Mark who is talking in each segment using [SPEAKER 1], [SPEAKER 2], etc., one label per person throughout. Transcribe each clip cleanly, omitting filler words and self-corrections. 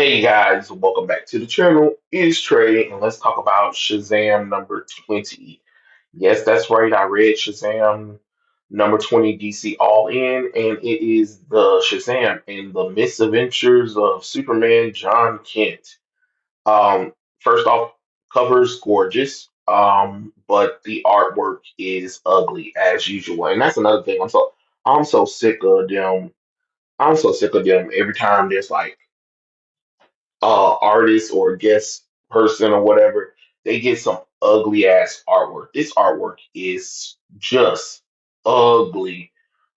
[SPEAKER 1] Hey guys, welcome back to the channel. It's Trey, and let's talk about Shazam number 20. Yes, that's right. I read Shazam number 20 DC All In, and it is the Shazam and the Misadventures of Superman Jon Kent. Um, First off, cover's gorgeous, but the artwork is ugly as usual, and that's another thing. I'm so sick of them. I'm so sick of them every time there's like artist or guest person or whatever, they get some ugly ass artwork. This artwork is just ugly.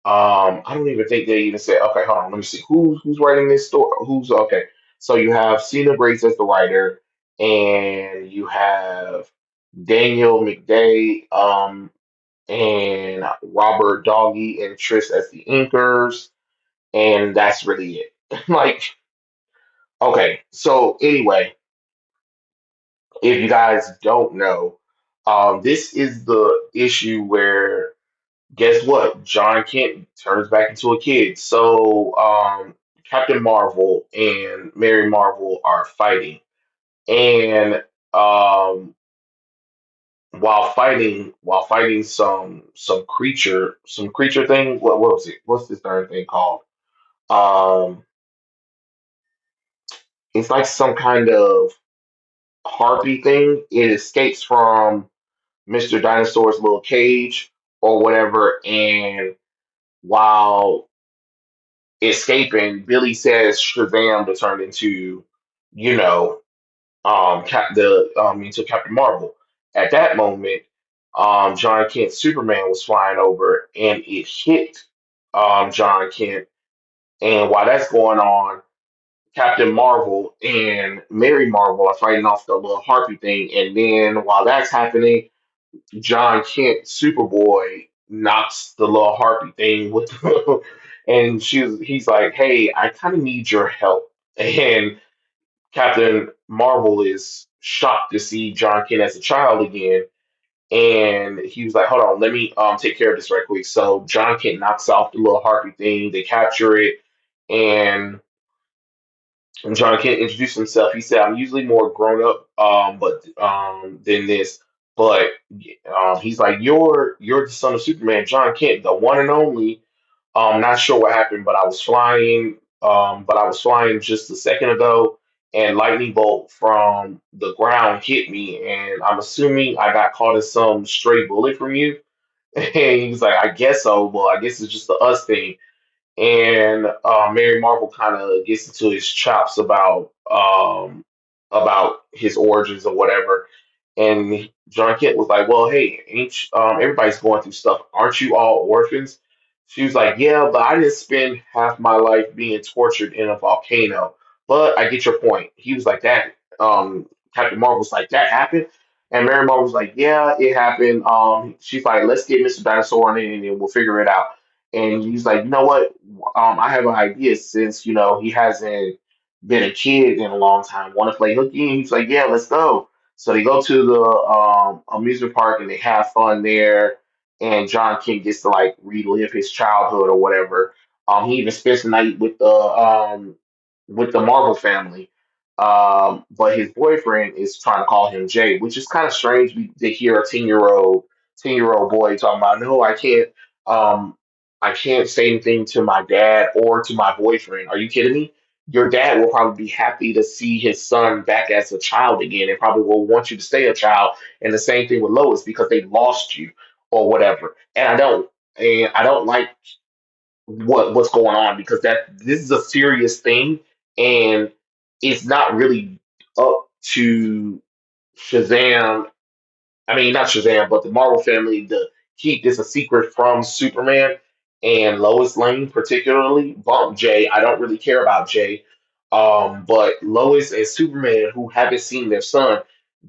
[SPEAKER 1] I don't even think they even said, okay, hold on, let me see who's writing this story. Who's okay? So you have Cena Grace as the writer, and you have Daniel McDay, and Robert Doggy and Trish as the inkers, and that's really it. Like, okay, so anyway, if you guys don't know, this is the issue where guess what? John Kent turns back into a kid. So Captain Marvel and Mary Marvel are fighting, and um, while fighting some creature thing. What was it? What's this darn thing called? Um, it's like some kind of harpy thing. It escapes from Mr. Dinosaur's little cage or whatever. And while escaping, Billy says Shazam to turn into, you know, into Captain Marvel. At that moment, John Kent Superman was flying over and it hit John Kent. And while that's going on, Captain Marvel and Mary Marvel are fighting off the little harpy thing. And then while that's happening, John Kent, Superboy, knocks the little harpy thing with, and he's like, "Hey, I kind of need your help." And Captain Marvel is shocked to see John Kent as a child again, and he was like, "Hold on, let me take care of this right quick." So John Kent knocks off the little harpy thing. They capture it, and John Kent introduced himself. He said, "I'm usually more grown up, but than this." But he's like, "You're the son of Superman, John Kent, the one and only." Not sure what happened, but I was flying just a second ago, and lightning bolt from the ground hit me, and I'm assuming I got caught in some stray bullet from you. And he's like, "I guess so. Well, I guess it's just the us thing." And Mary Marvel kind of gets into his chops about his origins or whatever. And John Kent was like, "Well, hey, everybody's going through stuff. Aren't you all orphans?" She was like, "Yeah, but I didn't spend half my life being tortured in a volcano. But I get your point." He was like, "That." Captain Marvel's like, "That happened." And Mary Marvel's like, "Yeah, it happened." She's like, "Let's get Mr. Dinosaur on in and then we'll figure it out." And he's like, "You know what? I have an idea since he hasn't been a kid in a long time. Want to play hooky?" And he's like, "Yeah, let's go." So they go to the amusement park and they have fun there. And John King gets to like relive his childhood or whatever. He even spends the night with the Marvel family. But his boyfriend is trying to call him Jay, which is kind of strange to hear a 10-year-old boy talking about, "No, um I can't say anything to my dad or to my boyfriend." Are you kidding me? Your dad will probably be happy to see his son back as a child again and probably will want you to stay a child. And the same thing with Lois because they lost you or whatever. And I don't like what's going on because that this is a serious thing, and it's not really up to Shazam. I mean, not Shazam, but the Marvel family to keep this a secret from Superman and Lois Lane, particularly. Bump Jay. I don't really care about Jay. But Lois and Superman, who haven't seen their son,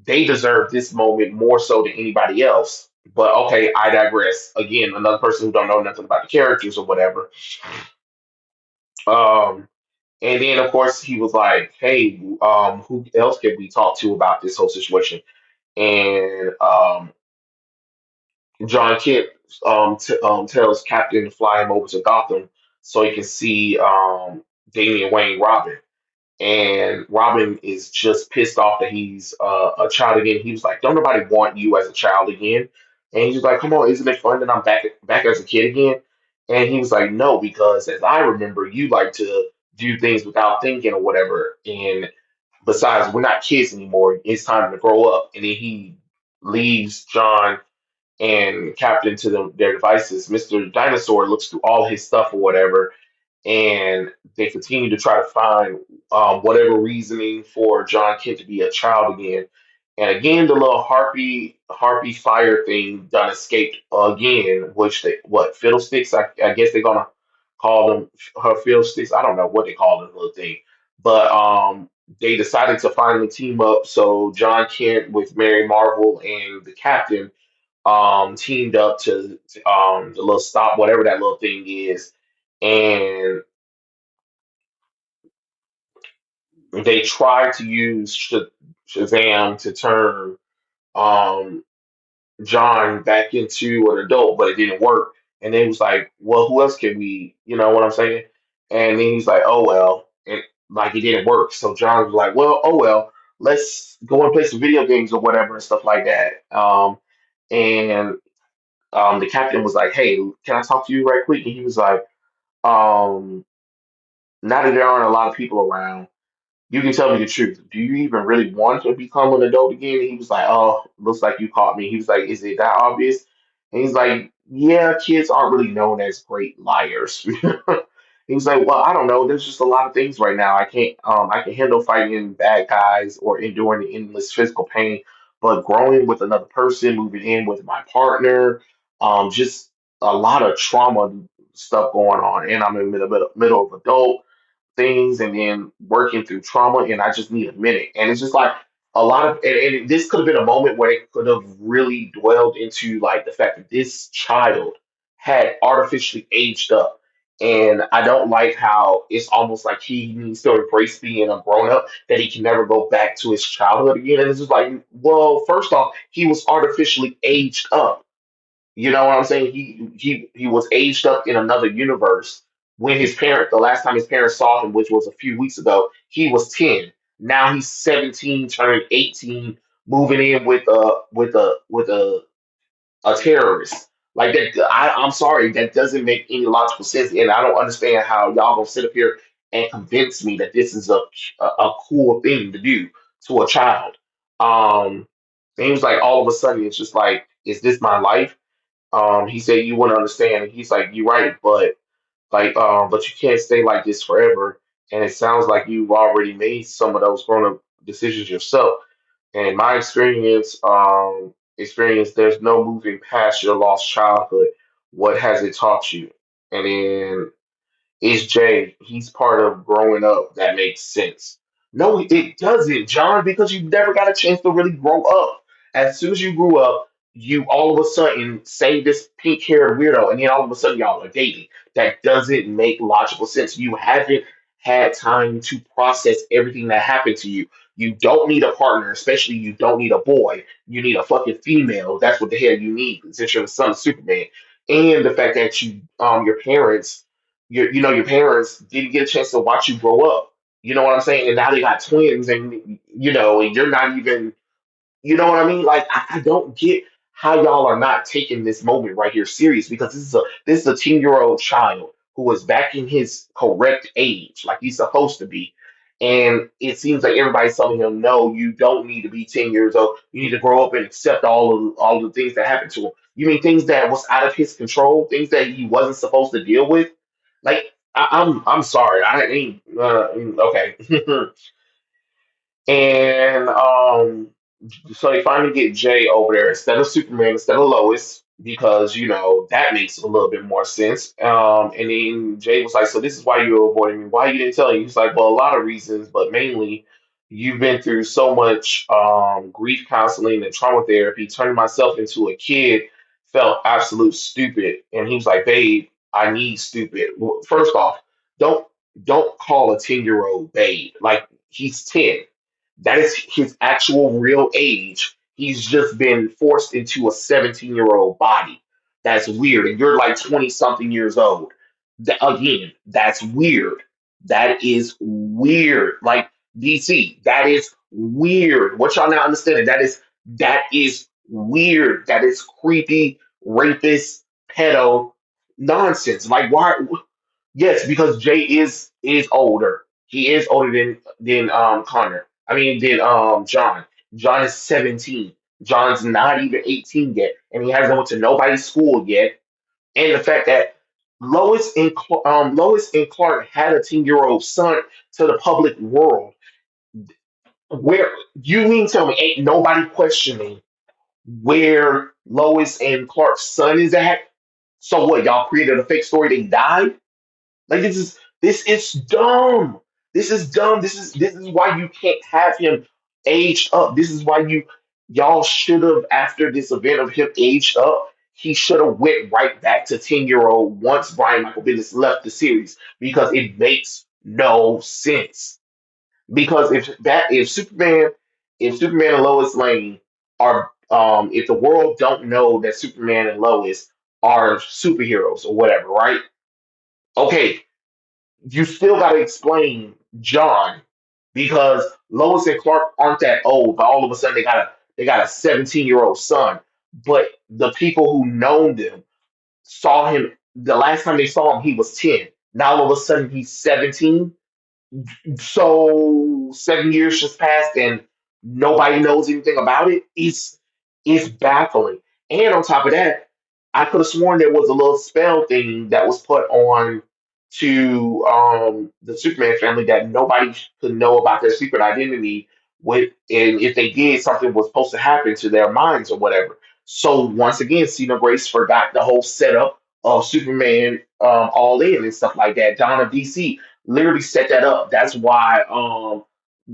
[SPEAKER 1] they deserve this moment more so than anybody else. But okay, I digress. Again, another person who don't know nothing about the characters or whatever. Um, and then of course he was like, "Hey, who else can we talk to about this whole situation?" And John Kent tells Captain to fly him over to Gotham so he can see Damian Wayne Robin. and Robin is just pissed off that he's a child again. He was like, "Don't nobody want you as a child again." And he's like, "Come on, isn't it fun that I'm back as a kid again?" And he was like, "No, because as I remember, you like to do things without thinking or whatever. And besides, we're not kids anymore. It's time to grow up." And then he leaves John and Captain to their devices. Mr. Dinosaur looks through all his stuff or whatever, and they continue to try to find whatever reasoning for John Kent to be a child again. And again, the little harpy fire thing done escaped again, which they what fiddlesticks? I guess they're gonna call them her fiddlesticks. I don't know what they call this little thing, but they decided to finally team up. So John Kent with Mary Marvel and the Captain teamed up to the little stop whatever that little thing is, and they tried to use Shazam to turn um John back into an adult, but it didn't work. And then he was like, "Well, who else can we? You know what I'm saying?" And then he's like, "Oh well," and like it didn't work. So John was like, "Well, oh well, let's go and play some video games or whatever and stuff like that." And the captain was like, "Hey, can I talk to you right quick?" And he was like, um, "Now that there aren't a lot of people around, you can tell me the truth. Do you even really want to become an adult again?" And he was like, "Oh, looks like you caught me." He was like, "Is it that obvious?" And he's like, "Yeah, kids aren't really known as great liars." He was like, "Well, I don't know. There's just a lot of things right now. I can handle fighting bad guys or enduring the endless physical pain, but growing with another person, moving in with my partner, just a lot of trauma stuff going on, and I'm in middle of adult things and then working through trauma, and I just need a minute." And it's just like a lot of and this could have been a moment where it could have really dwelled into like the fact that this child had artificially aged up. And I don't like how it's almost like he needs to embrace being a grown up, that he can never go back to his childhood again. And it's just like, well, first off, he was artificially aged up. You know what I'm saying? He was aged up in another universe when the last time his parents saw him, which was a few weeks ago, he was 10. Now he's 17, turning 18, moving in with a terrorist. Like that, I'm sorry, that doesn't make any logical sense, and I don't understand how y'all gonna sit up here and convince me that this is a cool thing to do to a child. Um, and he was like, all of a sudden, it's just like, is this my life? He said you wouldn't understand. And he's like, you're right, but you can't stay like this forever. And it sounds like you've already made some of those grown up decisions yourself. And my experience, there's no moving past your lost childhood. What has it taught you? And then it's Jay. He's part of growing up that makes sense. No, it doesn't, John, because you never got a chance to really grow up. As soon as you grew up, you all of a sudden say this pink haired weirdo, and then all of a sudden y'all are dating. That doesn't make logical sense. You haven't had time to process everything that happened to you. You don't need a partner, especially you don't need a boy. You need a fucking female. That's what the hell you need since you're the son of Superman. And the fact that your parents didn't get a chance to watch you grow up. You know what I'm saying? And now they got twins, and and you're not even, you know what I mean? Like I don't get how y'all are not taking this moment right here serious, because this is a 10-year-old child who is back in his correct age, like he's supposed to be. And it seems like everybody's telling him, no, you don't need to be 10 years old. You need to grow up and accept all of the things that happened to him. You mean things that was out of his control, things that he wasn't supposed to deal with? Like I'm sorry, I ain't okay. And so they finally get Jay over there instead of Superman, instead of Lois, because that makes a little bit more sense. And then Jay was like, "So this is why you were avoiding me? Why you didn't tell me?" He's like, "Well, a lot of reasons, but mainly you've been through so much grief counseling and trauma therapy. Turning myself into a kid felt absolute stupid." And he was like, "Babe, I need stupid. Well, first off, don't don't call a 10-year-old babe. Like he's 10. That is his actual real age. He's just been forced into a 17-year-old body. That's weird. And you're like 20 something years old. Again, that's weird. That is weird. Like DC, that is weird. What y'all not understanding? That is weird. That is creepy, rapist, pedo nonsense. Like why? Yes, because Jay is older. He is older than Connor. I mean than John. John is 17. John's not even 18 yet, and he hasn't went to nobody's school yet. And the fact that Lois and Clark had a 10-year-old son to the public world. Where you mean tell me ain't nobody questioning where Lois and Clark's son is at? So what? Y'all created a fake story that he died? Like this is dumb. This is dumb. This is why you can't have him aged up. This is why y'all should have after this event of him aged up. He should have went right back to 10-year-old once Brian Michael Bendis left the series because it makes no sense. Because if Superman and Lois Lane are if the world don't know that Superman and Lois are superheroes or whatever, right? Okay, you still got to explain John because Lois and Clark aren't that old, but all of a sudden they got a 17-year-old son. But the people who know them saw him the last time they saw him, he was 10. Now all of a sudden he's 17. So 7 years just passed and nobody knows anything about it. It's baffling. And on top of that, I could have sworn there was a little spell thing that was put on to the Superman family that nobody could know about their secret identity with, and if they did, something was supposed to happen to their minds or whatever. So once again, Cena Grace forgot the whole setup of Superman All In and stuff like that. Donna DC literally set that up. That's why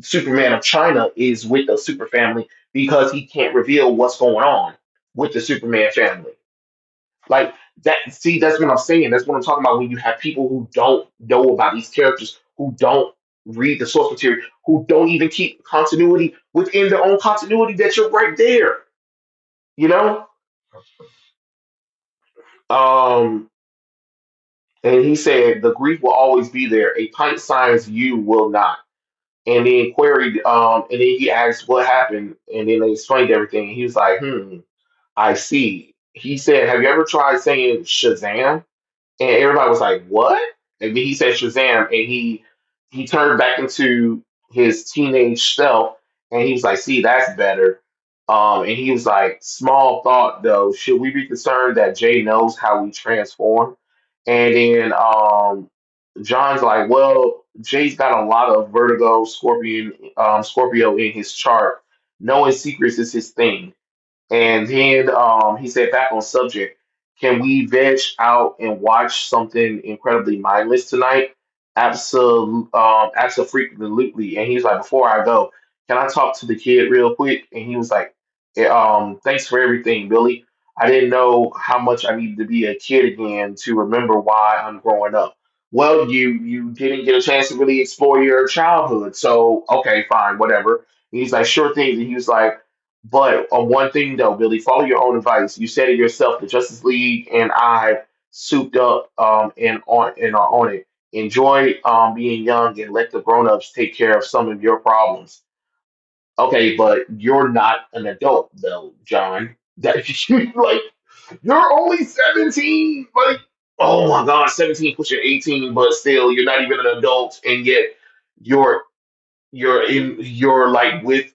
[SPEAKER 1] Superman of China is with the Super family because he can't reveal what's going on with the Superman family. Like that. See, that's what I'm saying. That's what I'm talking about. When you have people who don't know about these characters, who don't read the source material, who don't even keep continuity within their own continuity, that you're right there. You know. Um, and he said the grief will always be there. A pint sized you will not. And then queried, and then he asked what happened, and then they explained everything. He was like, I see. He said, have you ever tried saying Shazam? And everybody was like, "What?" And then he said Shazam, and he turned back into his teenage self, and he was like, "See, that's better." And he was like, "Small thought though, should we be concerned that Jay knows how we transform?" And then John's like, "Well, Jay's got a lot of Vertigo, Scorpio in his chart. Knowing secrets is his thing." And then he said, back on subject, can we veg out and watch something incredibly mindless tonight? Absolutely. And he's like, before I go, can I talk to the kid real quick? And he was like, "Yeah, thanks for everything, Billy. I didn't know how much I needed to be a kid again to remember why I'm growing up." Well, you didn't get a chance to really explore your childhood, so okay, fine, whatever. And he's like, sure thing. And he was like, but on one thing though, Billy, follow your own advice. You said it yourself. The Justice League and I souped up and are on it. Enjoy being young and let the grown-ups take care of some of your problems. Okay, but you're not an adult though, John. That like you're only 17. Like, oh my God, 17 pushing 18, but still you're not even an adult, and yet you're you're like with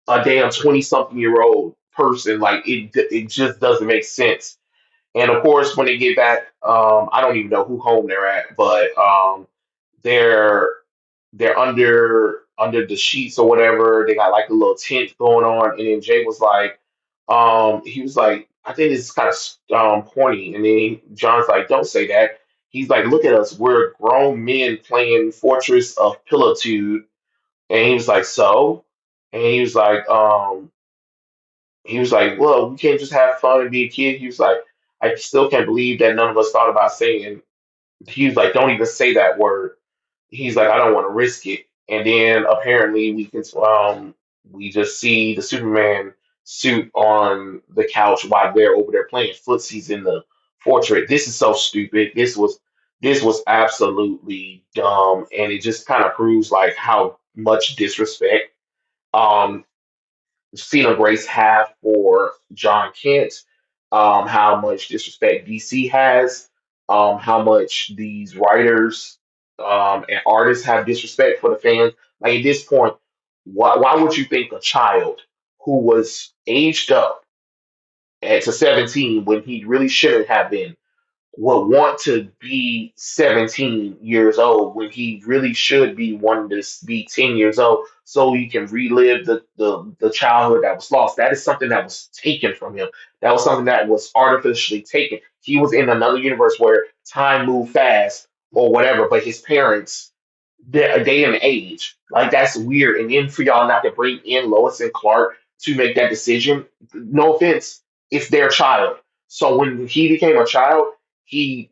[SPEAKER 1] a damn 20-something-year-old person. Like it just doesn't make sense. And of course, when they get back, I don't even know who home they're at, but they're they're under the sheets or whatever. They got like a little tent going on, and then Jay was like, he was like, I think this is kind of corny. And then John's like, don't say that. He's like, look at us, we're grown men playing Fortress of Pilitude. And he was like, so? And he was like, well, we can't just have fun and be a kid. He was like, I still can't believe that none of us thought about saying. He was like, don't even say that word. He's like, I don't want to risk it. And then apparently we just see the Superman suit on the couch while they're over there playing footsies in the portrait. This is so stupid. This was absolutely dumb, and it just kind of proves like how much disrespect um Cena Grace have for John Kent, how much disrespect DC has, how much these writers and artists have disrespect for the fans. Like at this point, why would you think a child who was aged up to 17 when he really shouldn't have been would want to be 17 years old when he really should be wanting to be 10 years old so he can relive the childhood that was lost. That is something that was taken from him. That was something that was artificially taken. He was in another universe where time moved fast or whatever, but his parents a day and age. Like that's weird. And then for y'all not to bring in Lois and Clark to make that decision, no offense, it's their child. So when he became a child, he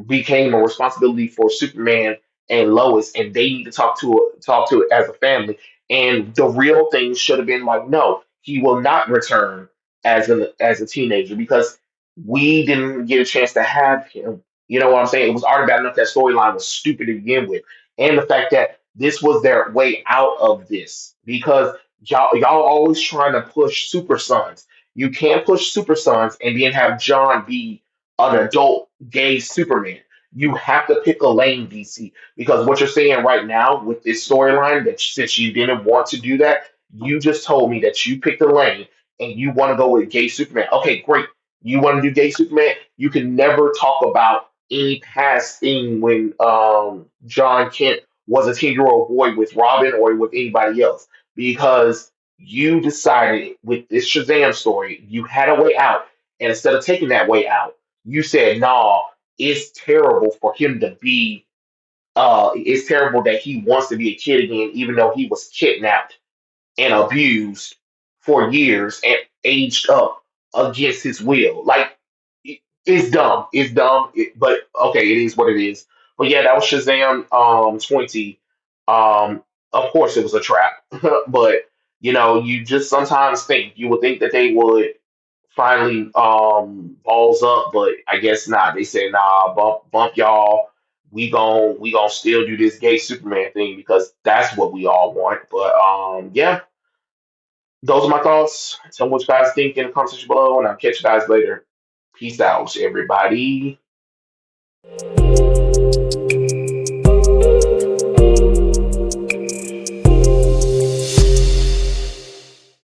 [SPEAKER 1] became a responsibility for Superman and Lois, and they need to talk to it as a family. And the real thing should have been like, no, he will not return as a teenager because we didn't get a chance to have him. You know what I'm saying? It was already bad enough that storyline was stupid to begin with, and the fact that this was their way out of this because y'all always trying to push Super Sons. You can't push Super Sons and then have John be an adult gay Superman. You have to pick a lane, DC, because what you're saying right now with this storyline that since you didn't want to do that, you just told me that you picked a lane and you want to go with gay Superman. Okay, great. You want to do gay Superman? You can never talk about any past thing when John Kent was a 10-year-old boy with Robin or with anybody else because you decided with this Shazam story, you had a way out. And instead of taking that way out, you said, nah, it's terrible for him to be, it's terrible that he wants to be a kid again, even though he was kidnapped and abused for years and aged up against his will. Like it's dumb. It's dumb. But okay, it is what it is. But yeah, that was Shazam 20. Of course it was a trap. But you just sometimes think you would think that they would finally balls up, but I guess not. They said nah, bump y'all. We gon' still do this gay Superman thing because that's what we all want. But yeah, those are my thoughts. Tell me what you guys think in the comment section below, and I'll catch you guys later. Peace out, everybody.